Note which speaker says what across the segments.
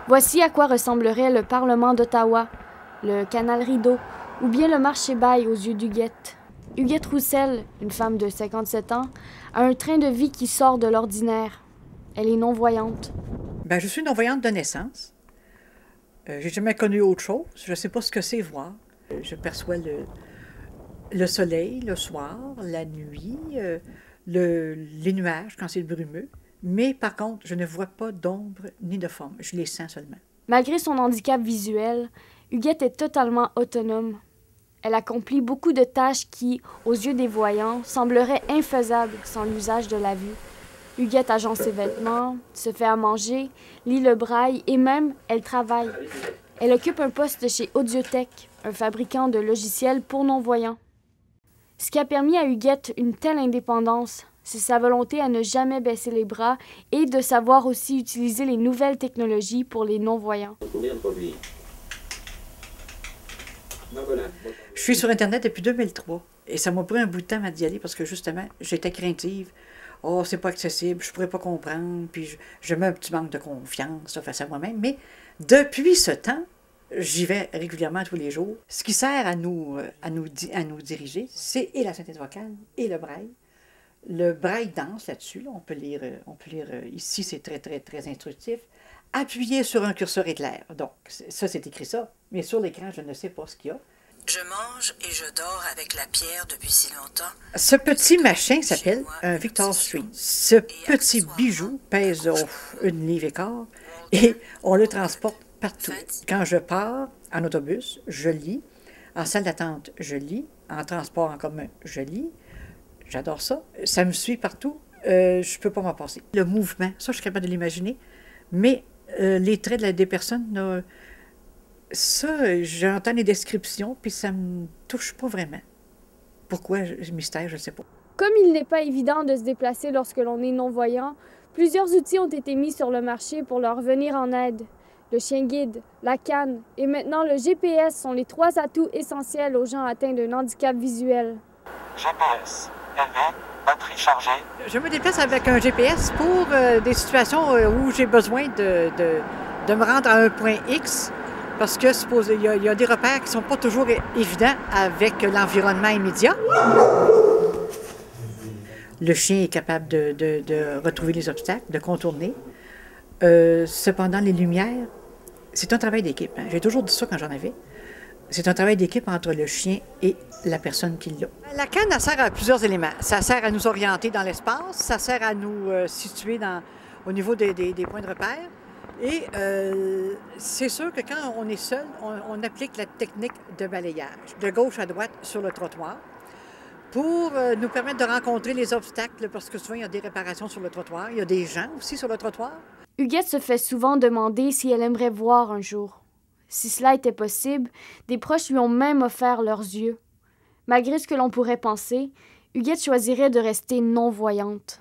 Speaker 1: Voici à quoi ressemblerait le Parlement d'Ottawa, le canal Rideau, ou bien le marché Baille aux yeux d'Huguette. Huguette Roussel, une femme de 57 ans, a un train de vie qui sort de l'ordinaire. Elle est non-voyante.
Speaker 2: Je suis non-voyante de naissance. J'ai jamais connu autre chose. Je ne sais pas ce que c'est voir. Je perçois le soleil le soir, la nuit, les nuages quand c'est brumeux. Mais par contre, je ne vois pas d'ombre ni de forme. Je les sens seulement.
Speaker 1: Malgré son handicap visuel, Huguette est totalement autonome. Elle accomplit beaucoup de tâches qui, aux yeux des voyants, sembleraient infaisables sans l'usage de la vue. Huguette agence ses vêtements, se fait à manger, lit le braille et même, elle travaille. Elle occupe un poste chez Audiotech, un fabricant de logiciels pour non-voyants. Ce qui a permis à Huguette une telle indépendance, c'est sa volonté à ne jamais baisser les bras et de savoir aussi utiliser les nouvelles technologies pour les non-voyants.
Speaker 2: Je suis sur Internet depuis 2003 et ça m'a pris un bout de temps à d'y aller parce que justement, j'étais craintive. Oh, c'est pas accessible, je pourrais pas comprendre, puis je mets un petit manque de confiance face à moi-même. Mais depuis ce temps, j'y vais régulièrement tous les jours. Ce qui sert à nous diriger, c'est et la synthèse vocale et le braille. Le braille danse là-dessus, là, on peut lire ici, c'est très, très, très instructif. Appuyer sur un curseur éclair. Donc, ça, c'est écrit ça, mais sur l'écran, je ne sais pas ce qu'il y a.
Speaker 3: Je mange et je dors avec la pierre depuis si longtemps.
Speaker 2: Ce petit machin s'appelle un Victor Street. Ce petit bijou pèse une livre et quart et on le transporte partout. Quand je pars en autobus, je lis. En salle d'attente, je lis. En transport en commun, je lis. J'adore ça. Ça me suit partout. Je ne peux pas m'en passer. Le mouvement, ça, je suis capable de l'imaginer. Mais les traits des personnes, ça, j'entends les descriptions, puis ça me touche pas vraiment. Pourquoi? Mystère, je ne sais pas.
Speaker 1: Comme il n'est pas évident de se déplacer lorsque l'on est non-voyant, plusieurs outils ont été mis sur le marché pour leur venir en aide. Le chien guide, la canne et maintenant le GPS sont les 3 atouts essentiels aux gens atteints d'un handicap visuel.
Speaker 4: GPS, LV, batterie chargée.
Speaker 2: Je me déplace avec un GPS pour des situations où j'ai besoin de me rendre à un point X, parce que il y a des repères qui ne sont pas toujours évidents avec l'environnement immédiat. Le chien est capable de retrouver les obstacles, de contourner. Cependant, les lumières, c'est un travail d'équipe. Hein. J'ai toujours dit ça quand j'en avais. C'est un travail d'équipe entre le chien et la personne qui l'a. La canne, elle sert à plusieurs éléments. Ça sert à nous orienter dans l'espace, ça sert à nous situer au niveau des points de repère. Et c'est sûr que quand on est seul, on applique la technique de balayage, de gauche à droite sur le trottoir, pour nous permettre de rencontrer les obstacles, parce que souvent, il y a des réparations sur le trottoir. Il y a des gens aussi sur le trottoir.
Speaker 1: Huguette se fait souvent demander si elle aimerait voir un jour. Si cela était possible, des proches lui ont même offert leurs yeux. Malgré ce que l'on pourrait penser, Huguette choisirait de rester non-voyante.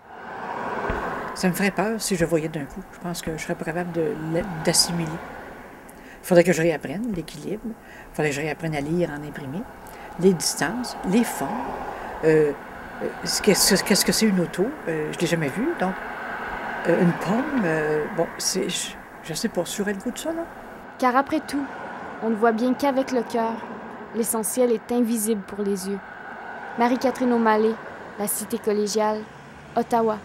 Speaker 2: Ça me ferait peur si je voyais d'un coup. Je pense que je serais pas capable d'assimiler. Il faudrait que je réapprenne l'équilibre. Il faudrait que je réapprenne à lire, en imprimer. Les distances, les formes. Qu'est-ce que c'est une auto? Je ne l'ai jamais vu. Donc, une pomme, je ne sais pas, j'aurais le goût de ça, là.
Speaker 1: Car après tout, on ne voit bien qu'avec le cœur. L'essentiel est invisible pour les yeux. Marie-Catherine O'Malley, La Cité collégiale, Ottawa.